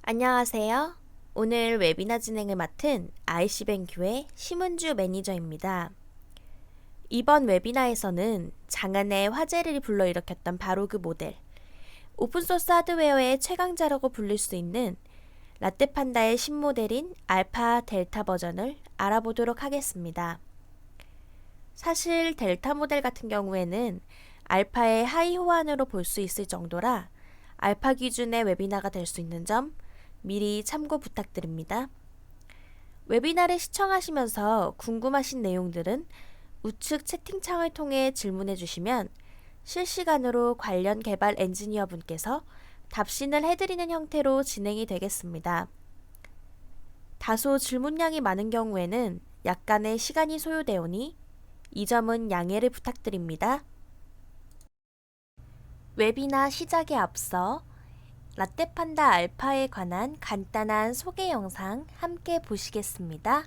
안녕하세요. 오늘 웨비나 진행을 맡은 IC뱅큐의 심은주 매니저입니다. 이번 웨비나에서는 장안의 화제를 불러일으켰던 바로 그 모델, 오픈소스 하드웨어의 최강자라고 불릴 수 있는 라떼판다의 신모델인 알파 델타 버전을 알아보도록 하겠습니다. 사실 델타 모델 같은 경우에는 알파의 하이 호환으로 볼 수 있을 정도라 알파 기준의 웨비나가 될 수 있는 점 미리 참고 부탁드립니다. 웨비나를 시청하시면서 궁금하신 내용들은 우측 채팅창을 통해 질문해 주시면 실시간으로 관련 개발 엔지니어 분께서 답신을 해드리는 형태로 진행이 되겠습니다. 다소 질문량이 많은 경우에는 약간의 시간이 소요되오니 이 점은 양해를 부탁드립니다. 웨비나 시작에 앞서 라떼판다 알파에 관한 간단한 소개 영상 함께 보시겠습니다.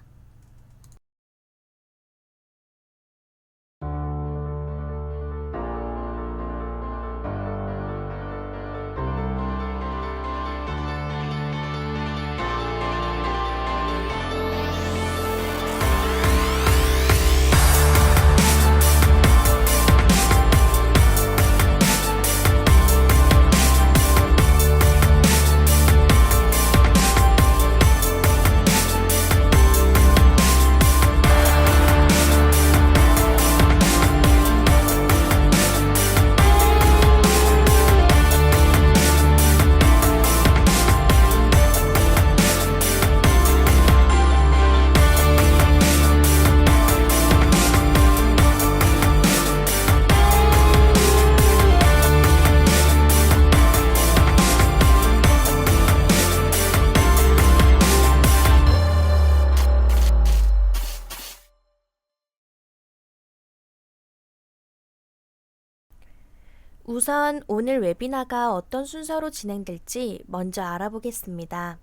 우선 오늘 웨비나가 어떤 순서로 진행될지 먼저 알아보겠습니다.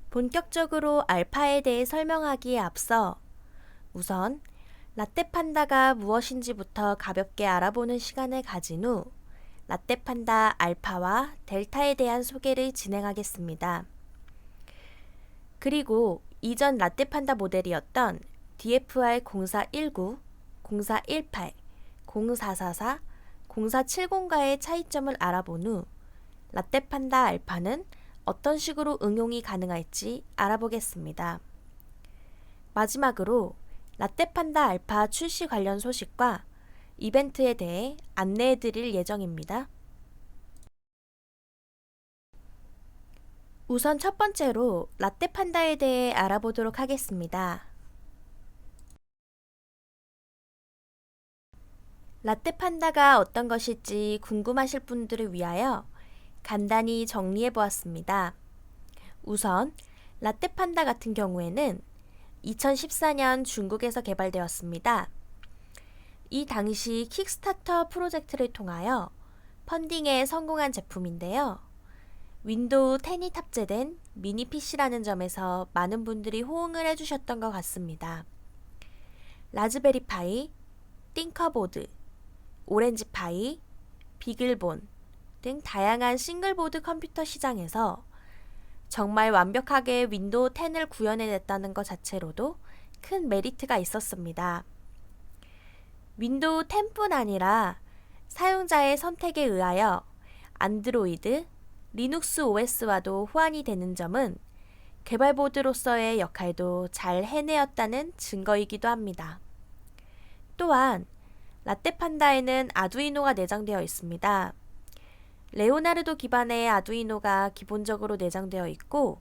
본격적으로 알파에 대해 설명하기에 앞서 우선 라떼판다가 무엇인지부터 가볍게 알아보는 시간을 가진 후 라떼판다 알파와 델타에 대한 소개를 진행하겠습니다. 그리고 이전 라떼판다 모델이었던 DFR0419, 0418, 0444, 0470과의 차이점을 알아본 후 라떼판다 알파는 어떤 식으로 응용이 가능할지 알아보겠습니다. 마지막으로 라떼판다 알파 출시 관련 소식과 이벤트에 대해 안내해 드릴 예정입니다. 우선 첫 번째로 라떼판다에 대해 알아보도록 하겠습니다. 라떼판다가 어떤 것일지 궁금하실 분들을 위하여 간단히 정리해 보았습니다. 우선 라떼판다 같은 경우에는 2014년 중국에서 개발되었습니다. 이 당시 킥스타터 프로젝트를 통하여 펀딩에 성공한 제품인데요. 윈도우 10이 탑재된 미니 PC라는 점에서 많은 분들이 호응을 해주셨던 것 같습니다. 라즈베리 파이, 띵커보드, 오렌지파이, 비글본 등 다양한 싱글보드 컴퓨터 시장에서 정말 완벽하게 윈도우 10을 구현해냈다는 것 자체로도 큰 메리트가 있었습니다. 윈도우 10뿐 아니라 사용자의 선택에 의하여 안드로이드, 리눅스 OS와도 호환이 되는 점은 개발보드로서의 역할도 잘 해내었다는 증거이기도 합니다. 또한 라떼판다에는 아두이노가 내장되어 있습니다. 레오나르도 기반의 아두이노가 기본적으로 내장되어 있고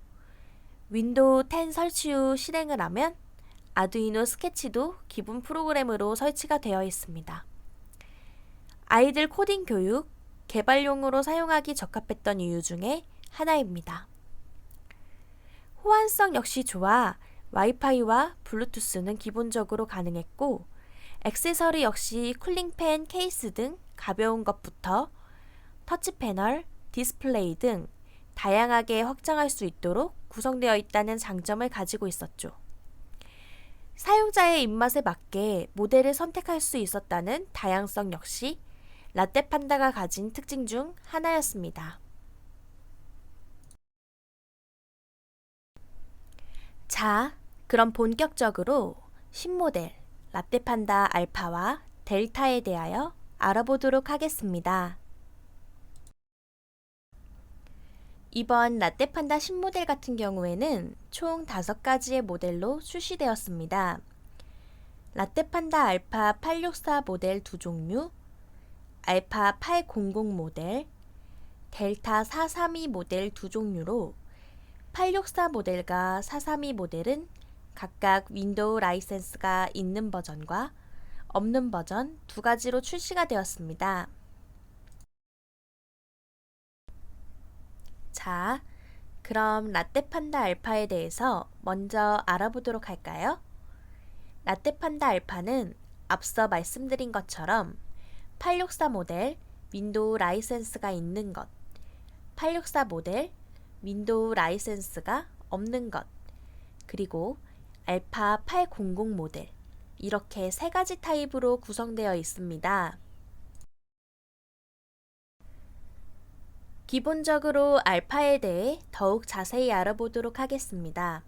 윈도우 10 설치 후 실행을 하면 아두이노 스케치도 기본 프로그램으로 설치가 되어 있습니다. 아이들 코딩 교육, 개발용으로 사용하기 적합했던 이유 중에 하나입니다. 호환성 역시 좋아 와이파이와 블루투스는 기본적으로 가능했고 액세서리 역시 쿨링팬 케이스 등 가벼운 것부터 터치 패널, 디스플레이 등 다양하게 확장할 수 있도록 구성되어 있다는 장점을 가지고 있었죠. 사용자의 입맛에 맞게 모델을 선택할 수 있었다는 다양성 역시 라떼 판다가 가진 특징 중 하나였습니다. 자, 그럼 본격적으로 신모델 라떼 판다 알파와 델타에 대하여 알아보도록 하겠습니다. 이번 라떼 판다 신모델 같은 경우에는 총 5가지의 모델로 출시되었습니다. 라떼 판다 알파 864 모델 2종류, 알파 800 모델, 델타 432 모델 2종류로 864 모델과 432 모델은 각각 윈도우 라이센스가 있는 버전과 없는 버전 2가지로 출시가 되었습니다. 자, 그럼 라떼 판다 알파에 대해서 먼저 알아보도록 할까요? 라떼 판다 알파는 앞서 말씀드린 것처럼 864 모델 윈도우 라이센스가 있는 것, 864 모델 윈도우 라이센스가 없는 것, 그리고 알파 800 모델 이렇게 3가지 타입으로 구성되어 있습니다. 기본적으로 알파에 대해 더욱 자세히 알아보도록 하겠습니다.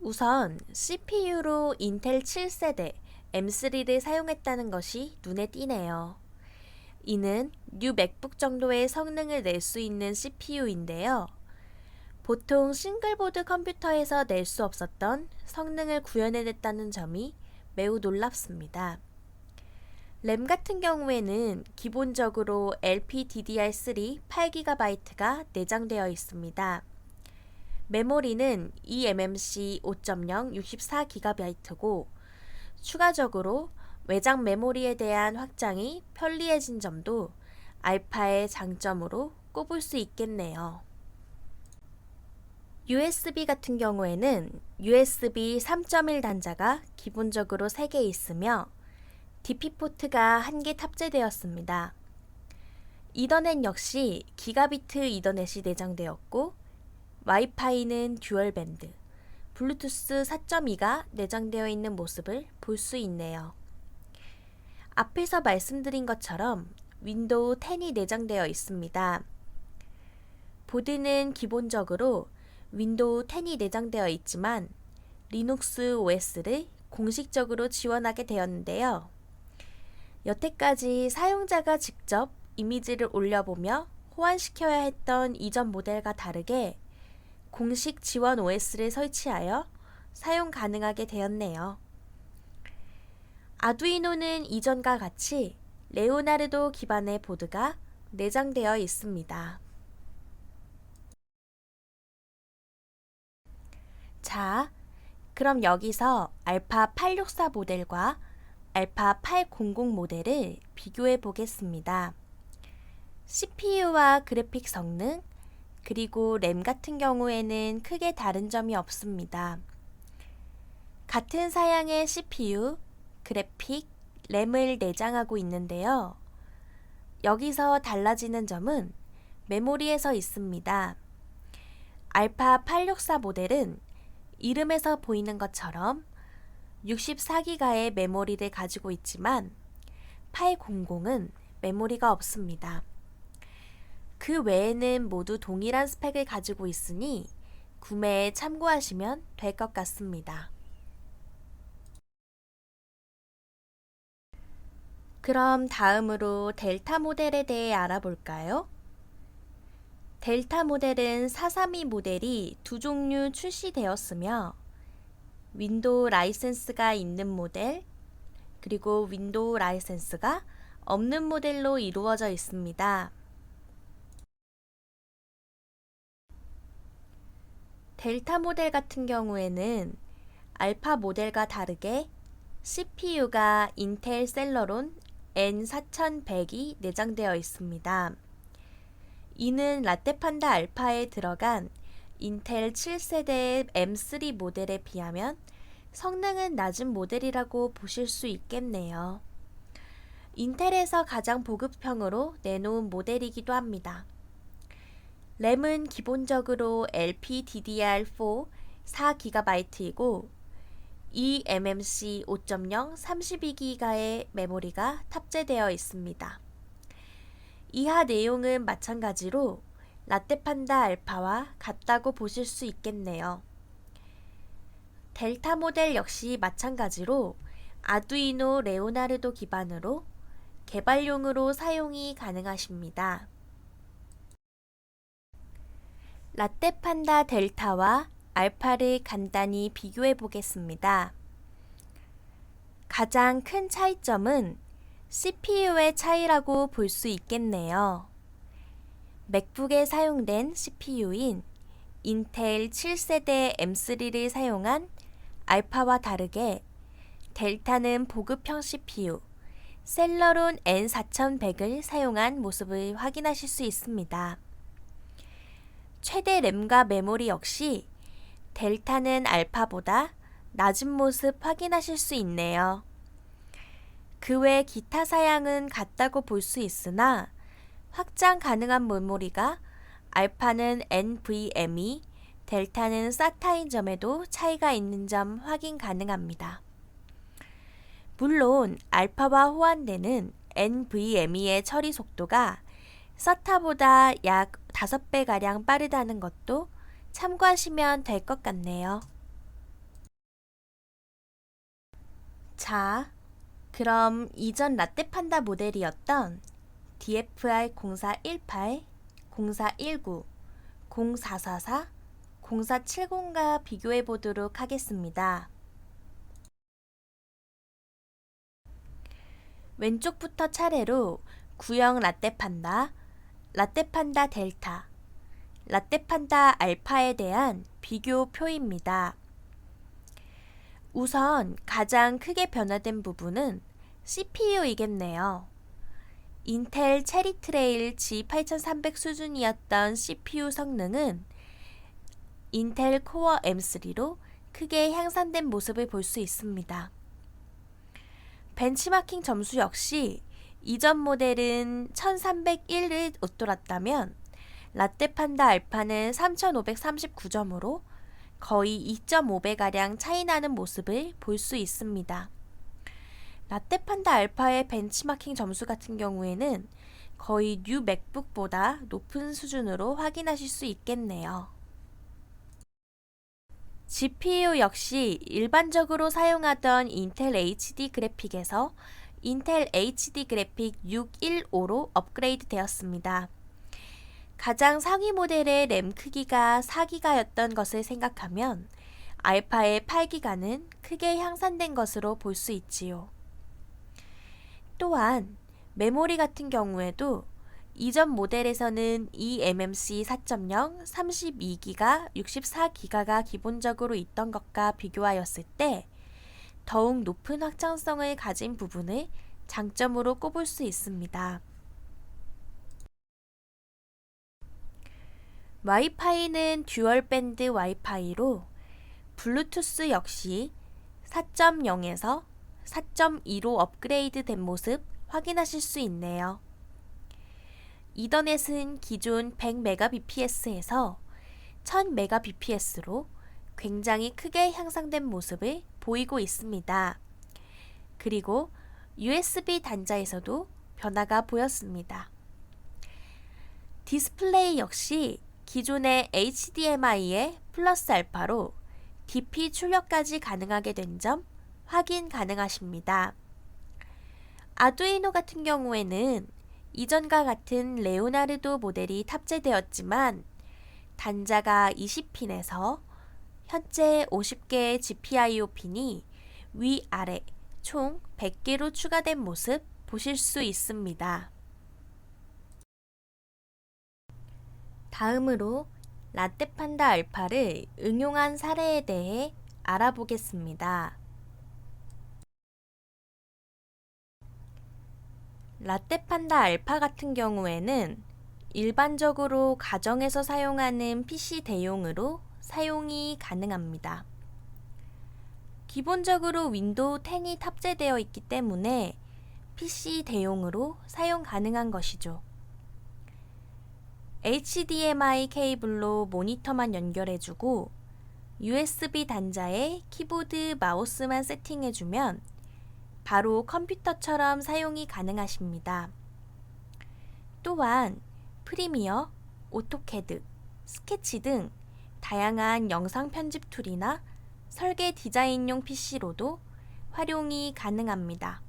우선 CPU로 인텔 7세대 M3를 사용했다는 것이 눈에 띄네요. 이는 뉴 맥북 정도의 성능을 낼 수 있는 CPU인데요. 보통 싱글보드 컴퓨터에서 낼 수 없었던 성능을 구현해냈다는 점이 매우 놀랍습니다. 램 같은 경우에는 기본적으로 LPDDR3 8GB가 내장되어 있습니다. 메모리는 eMMC 5.0 64GB고 추가적으로 외장 메모리에 대한 확장이 편리해진 점도 알파의 장점으로 꼽을 수 있겠네요. USB 같은 경우에는 USB 3.1 단자가 기본적으로 3개 있으며 DP 포트가 1개 탑재되었습니다. 이더넷 역시 기가비트 이더넷이 내장되었고 와이파이는 듀얼밴드, 블루투스 4.2가 내장되어 있는 모습을 볼 수 있네요. 앞에서 말씀드린 것처럼 윈도우 10이 내장되어 있습니다. 보드는 기본적으로 윈도우 10이 내장되어 있지만 리눅스 OS를 공식적으로 지원하게 되었는데요. 여태까지 사용자가 직접 이미지를 올려보며 호환시켜야 했던 이전 모델과 다르게 공식 지원 OS를 설치하여 사용 가능하게 되었네요. 아두이노는 이전과 같이 레오나르도 기반의 보드가 내장되어 있습니다. 자, 그럼 여기서 알파 864 모델과 알파 800 모델을 비교해 보겠습니다. CPU와 그래픽 성능, 그리고 램 같은 경우에는 크게 다른 점이 없습니다. 같은 사양의 CPU, 그래픽, 램을 내장하고 있는데요. 여기서 달라지는 점은 메모리에서 있습니다. 알파 864 모델은 이름에서 보이는 것처럼 64기가의 메모리를 가지고 있지만 800은 메모리가 없습니다. 그 외에는 모두 동일한 스펙을 가지고 있으니 구매에 참고하시면 될 것 같습니다. 그럼 다음으로 델타 모델에 대해 알아볼까요? 델타 모델은 432 모델이 2종류 출시되었으며 윈도우 라이센스가 있는 모델, 그리고 윈도우 라이센스가 없는 모델로 이루어져 있습니다. 델타 모델 같은 경우에는 알파 모델과 다르게 CPU가 인텔 셀러론 N4100이 내장되어 있습니다. 이는 라떼 판다 알파에 들어간 인텔 7세대 M3 모델에 비하면 성능은 낮은 모델이라고 보실 수 있겠네요. 인텔에서 가장 보급형으로 내놓은 모델이기도 합니다. 램은 기본적으로 LPDDR4 4GB이고 eMMC 5.0 32GB의 메모리가 탑재되어 있습니다. 이하 내용은 마찬가지로 라떼판다 알파와 같다고 보실 수 있겠네요. 델타 모델 역시 마찬가지로 아두이노 레오나르도 기반으로 개발용으로 사용이 가능하십니다. 라떼판다 델타와 알파를 간단히 비교해 보겠습니다. 가장 큰 차이점은 CPU의 차이라고 볼 수 있겠네요. 맥북에 사용된 CPU인 인텔 7세대 M3를 사용한 알파와 다르게 델타는 보급형 CPU 셀러론 N4100을 사용한 모습을 확인하실 수 있습니다. 최대 램과 메모리 역시 델타는 알파보다 낮은 모습 확인하실 수 있네요. 그 외 기타 사양은 같다고 볼 수 있으나 확장 가능한 메모리가 알파는 NVMe, 델타는 SATA인 점에도 차이가 있는 점 확인 가능합니다. 물론 알파와 호환되는 NVMe의 처리 속도가 SATA보다 약 5배가량 빠르다는 것도 참고하시면 될 것 같네요. 자, 그럼 이전 라떼판다 모델이었던 DFR 0418, 0419, 0444, 0470과 비교해 보도록 하겠습니다. 왼쪽부터 차례로 구형 라떼판다, 라떼판다 델타, 라떼판다 알파에 대한 비교표입니다. 우선 가장 크게 변화된 부분은 CPU이겠네요. 인텔 체리 트레일 G8300 수준이었던 CPU 성능은 인텔 코어 M3로 크게 향상된 모습을 볼 수 있습니다. 벤치마킹 점수 역시 이전 모델은 1301을 웃돌았다면 라떼판다 알파는 3539점으로 거의 2.5배가량 차이나는 모습을 볼 수 있습니다. 라떼판다 알파의 벤치마킹 점수 같은 경우에는 거의 뉴 맥북보다 높은 수준으로 확인하실 수 있겠네요. GPU 역시 일반적으로 사용하던 인텔 HD 그래픽에서 인텔 HD 그래픽 615로 업그레이드 되었습니다. 가장 상위 모델의 램 크기가 4기가였던 것을 생각하면 알파의 8기가는 크게 향상된 것으로 볼 수 있지요. 또한 메모리 같은 경우에도 이전 모델에서는 eMMC 4.0 32기가, 64기가가 기본적으로 있던 것과 비교하였을 때 더욱 높은 확장성을 가진 부분을 장점으로 꼽을 수 있습니다. 와이파이는 듀얼 밴드 와이파이로 블루투스 역시 4.0에서 4.2로 업그레이드 된 모습 확인하실 수 있네요. 이더넷은 기존 100Mbps에서 1000Mbps로 굉장히 크게 향상된 모습을 보이고 있습니다. 그리고 USB 단자에서도 변화가 보였습니다. 디스플레이 역시 기존의 HDMI의 플러스 알파로 DP 출력까지 가능하게 된 점 확인 가능하십니다. 아두이노 같은 경우에는 이전과 같은 레오나르도 모델이 탑재되었지만 단자가 20핀에서 현재 50개의 GPIO 핀이 위아래 총 100개로 추가된 모습 보실 수 있습니다. 다음으로 라떼판다 알파를 응용한 사례에 대해 알아보겠습니다. 라떼판다 알파 같은 경우에는 일반적으로 가정에서 사용하는 PC 대용으로 사용이 가능합니다. 기본적으로 윈도우 10이 탑재되어 있기 때문에 PC 대용으로 사용 가능한 것이죠. HDMI 케이블로 모니터만 연결해주고 USB 단자에 키보드, 마우스만 세팅해주면 바로 컴퓨터처럼 사용이 가능하십니다. 또한 프리미어, 오토캐드, 스케치 등 다양한 영상 편집 툴이나 설계 디자인용 PC로도 활용이 가능합니다.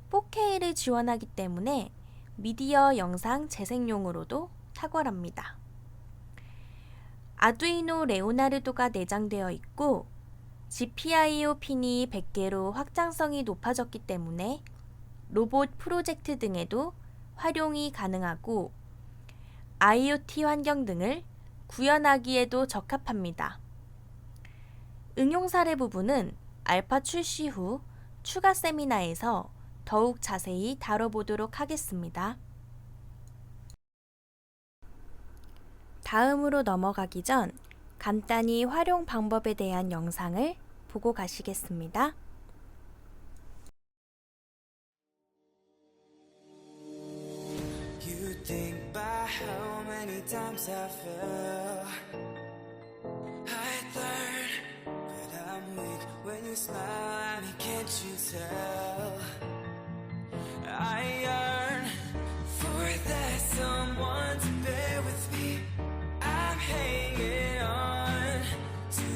4K를 지원하기 때문에 미디어 영상 재생용으로도 탁월합니다. 아두이노 레오나르도가 내장되어 있고 GPIO 핀이 100개로 확장성이 높아졌기 때문에 로봇 프로젝트 등에도 활용이 가능하고 IoT 환경 등을 구현하기에도 적합합니다. 응용 사례 부분은 알파 출시 후 추가 세미나에서 더욱 자세히 다뤄보도록 하겠습니다. 다음으로 넘어가기 전 간단히 활용 방법에 대한 영상을 보고 가시겠습니다. You think about how many times I fell, I learn, but I'm weak when you smile at me, can't you tell? I yearn for that someone to bear with me. I'm hanging on to,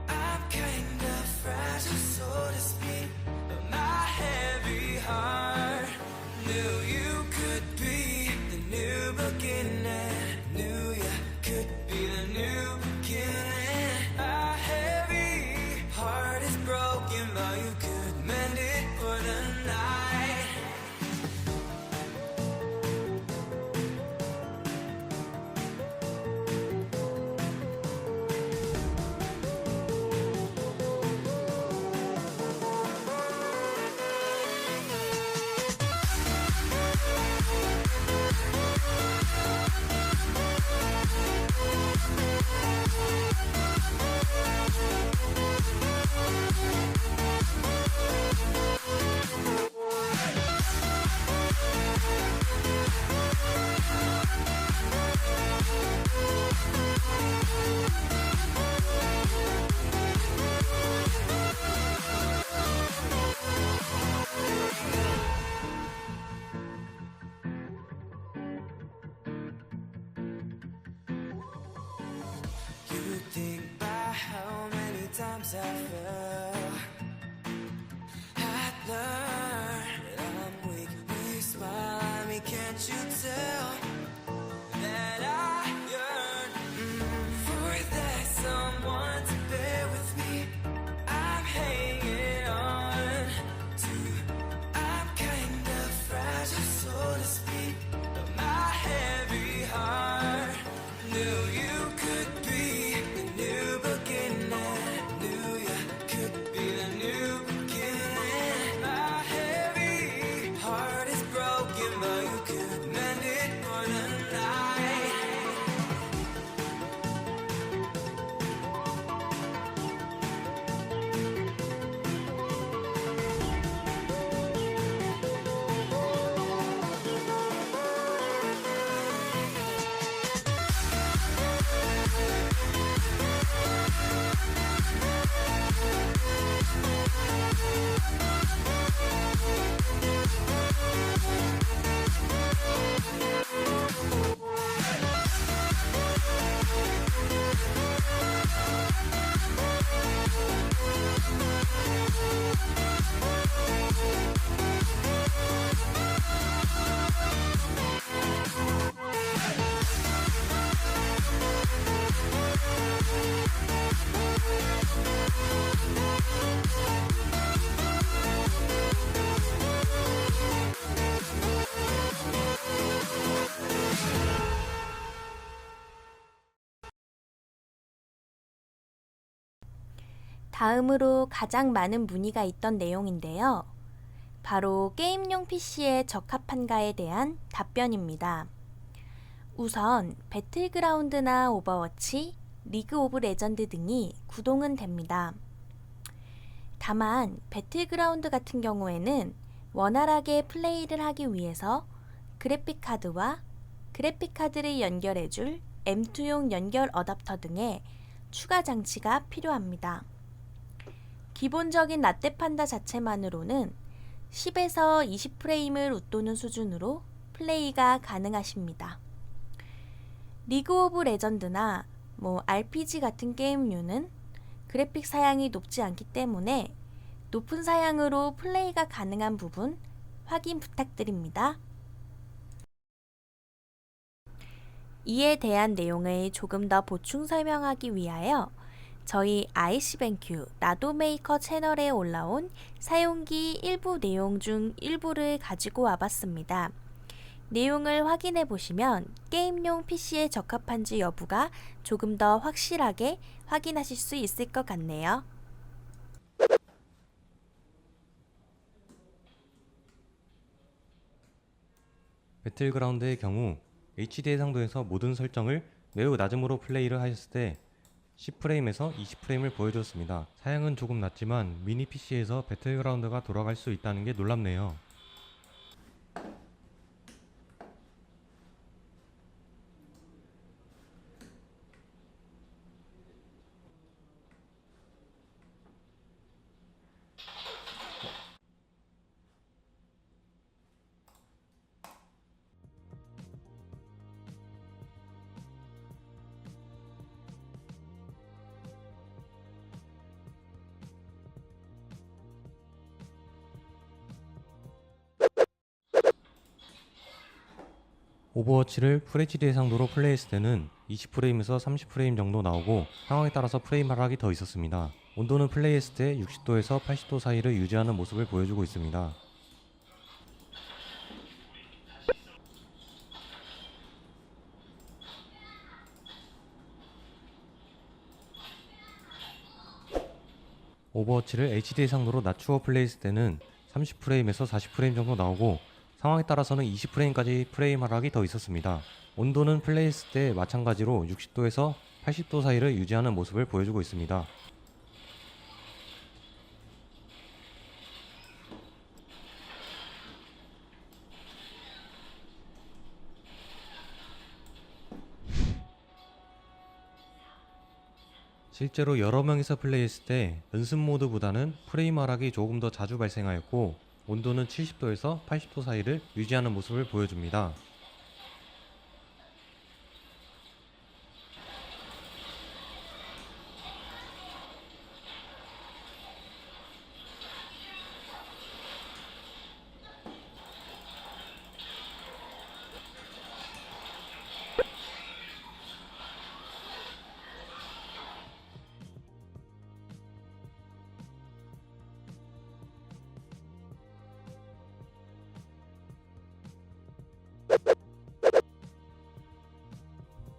I'm kind of fragile, so to speak, but my heavy heart knew you could be the new beginning, knew you could be the new beginning. My heavy heart is broken, but you could mend it for the night. You think about how many times I fell, I learned I'm weak when you smile at me, can't you tell that I yearn for that someone to bear with me. I'm hanging on to, I'm kind of fragile, so to speak, but my heavy heart knew you could be the new beginning, knew you could be the new beginning. My heavy heart is broken, but you could mend it for the night. 다음으로 가장 많은 문의가 있던 내용인데요. 바로 게임용 PC에 적합한가에 대한 답변입니다. 우선 배틀그라운드나 오버워치, 리그 오브 레전드 등이 구동은 됩니다. 다만 배틀그라운드 같은 경우에는 원활하게 플레이를 하기 위해서 그래픽카드와 그래픽카드를 연결해줄 M2용 연결 어댑터 등의 추가 장치가 필요합니다. 기본적인 라떼 판다 자체만으로는 10에서 20프레임을 웃도는 수준으로 플레이가 가능하십니다. 리그 오브 레전드나 RPG 같은 게임류는 그래픽 사양이 높지 않기 때문에 높은 사양으로 플레이가 가능한 부분 확인 부탁드립니다. 이에 대한 내용을 조금 더 보충 설명하기 위하여 저희 ICBenQ 나도메이커 채널에 올라온 사용기 일부 내용 중 일부를 가지고 와봤습니다. 내용을 확인해 보시면 게임용 PC에 적합한지 여부가 조금 더 확실하게 확인하실 수 있을 것 같네요. 배틀그라운드의 경우 HD 해상도에서 모든 설정을 매우 낮음으로 플레이를 하셨을 때 10프레임에서 20프레임을 보여줬습니다. 사양은 조금 낮지만 미니 PC에서 배틀그라운드가 돌아갈 수 있다는 게 놀랍네요. 오버워치를 FHD 해상도로 플레이했을 때는 20프레임에서 30프레임 정도 나오고 상황에 따라서 프레임 하락이 더 있었습니다. 온도는 플레이했을 때 60도에서 80도 사이를 유지하는 모습을 보여주고 있습니다. 오버워치를 HD 해상도로 낮추어 플레이했을 때는 30프레임에서 40프레임 정도 나오고 상황에 따라서는 20프레임까지 프레임 하락이 더 있었습니다. 온도는 플레이했을 때 마찬가지로 60도에서 80도 사이를 유지하는 모습을 보여주고 있습니다. 실제로 여러 명이서 플레이했을 때 연습 모드보다는 프레임 하락이 조금 더 자주 발생하였고 온도는 70도에서 80도 사이를 유지하는 모습을 보여줍니다.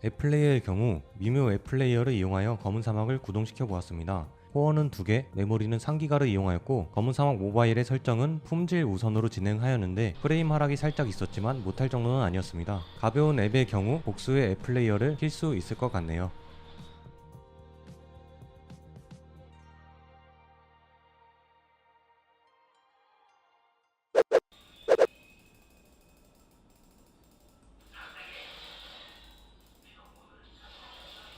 앱플레이어의 경우 미묘 앱플레이어를 이용하여 검은 사막을 구동시켜 보았습니다. 코어는 2개, 메모리는 3기가를 이용하였고 검은 사막 모바일의 설정은 품질 우선으로 진행하였는데 프레임 하락이 살짝 있었지만 못할 정도는 아니었습니다. 가벼운 앱의 경우 복수의 앱플레이어를 킬 수 있을 것 같네요.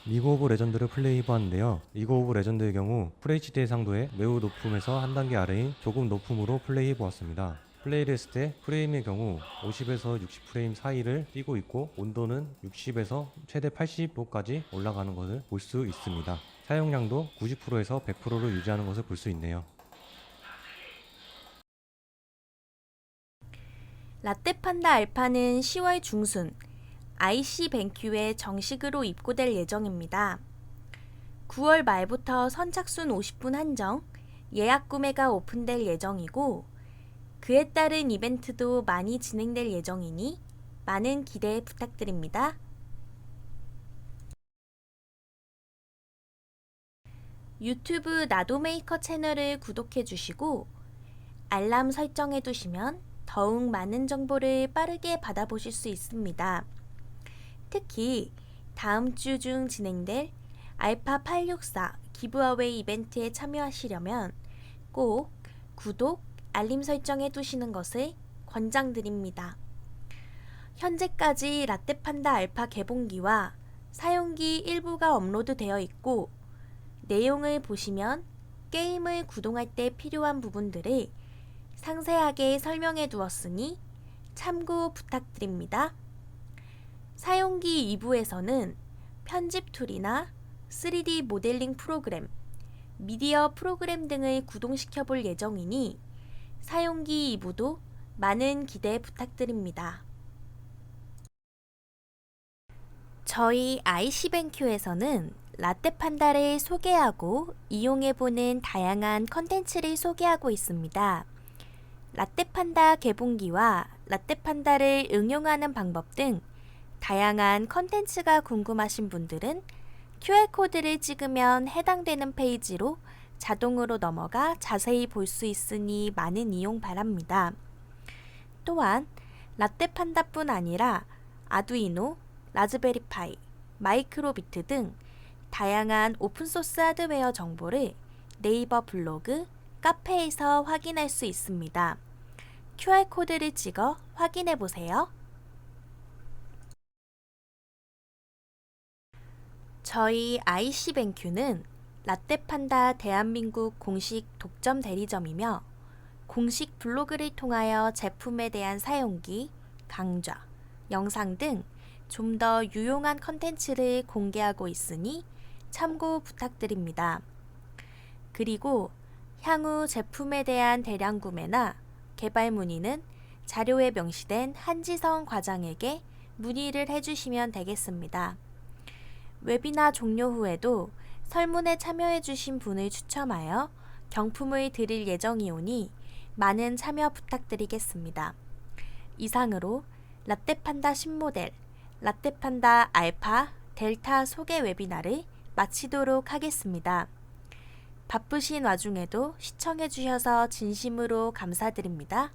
리그 오브 레전드를 플레이해보았는데요. 리그 오브 레전드의 경우 FHD 해상도의 매우 높음에서 한 단계 아래인 조금 높음으로 플레이해보았습니다. 플레이를 했을 때 프레임의 경우 50에서 60프레임 사이를 띄고 있고 온도는 60에서 최대 80도까지 올라가는 것을 볼 수 있습니다. 사용량도 90%에서 100%를 유지하는 것을 볼 수 있네요. 라떼판다 알파는 10월 중순 ICBenQ에 정식으로 입고될 예정입니다. 9월 말부터 선착순 50분 한정, 예약 구매가 오픈될 예정이고 그에 따른 이벤트도 많이 진행될 예정이니 많은 기대 부탁드립니다. 유튜브 나도메이커 채널을 구독해 주시고 알람 설정해 두시면 더욱 많은 정보를 빠르게 받아보실 수 있습니다. 특히 다음 주 중 진행될 알파 864 기브어웨이 이벤트에 참여하시려면 꼭 구독, 알림 설정해 두시는 것을 권장드립니다. 현재까지 라떼판다 알파 개봉기와 사용기 일부가 업로드되어 있고 내용을 보시면 게임을 구동할 때 필요한 부분들을 상세하게 설명해 두었으니 참고 부탁드립니다. 사용기 2부에서는 편집 툴이나 3D 모델링 프로그램, 미디어 프로그램 등을 구동시켜 볼 예정이니 사용기 2부도 많은 기대 부탁드립니다. 저희 IC뱅큐에서는 라떼판다를 소개하고 이용해보는 다양한 컨텐츠를 소개하고 있습니다. 라떼판다 개봉기와 라떼판다를 응용하는 방법 등 다양한 컨텐츠가 궁금하신 분들은 QR코드를 찍으면 해당되는 페이지로 자동으로 넘어가 자세히 볼 수 있으니 많은 이용 바랍니다. 또한 라떼판다뿐 아니라 아두이노, 라즈베리파이, 마이크로비트 등 다양한 오픈소스 하드웨어 정보를 네이버 블로그, 카페에서 확인할 수 있습니다. QR코드를 찍어 확인해 보세요. 저희 IC뱅큐는 라떼판다 대한민국 공식 독점 대리점이며 공식 블로그를 통하여 제품에 대한 사용기, 강좌, 영상 등 좀 더 유용한 컨텐츠를 공개하고 있으니 참고 부탁드립니다. 그리고 향후 제품에 대한 대량 구매나 개발 문의는 자료에 명시된 한지성 과장에게 문의를 해주시면 되겠습니다. 웨비나 종료 후에도 설문에 참여해주신 분을 추첨하여 경품을 드릴 예정이오니 많은 참여 부탁드리겠습니다. 이상으로 라떼판다 신모델, 라떼판다 알파, 델타 소개 웨비나를 마치도록 하겠습니다. 바쁘신 와중에도 시청해주셔서 진심으로 감사드립니다.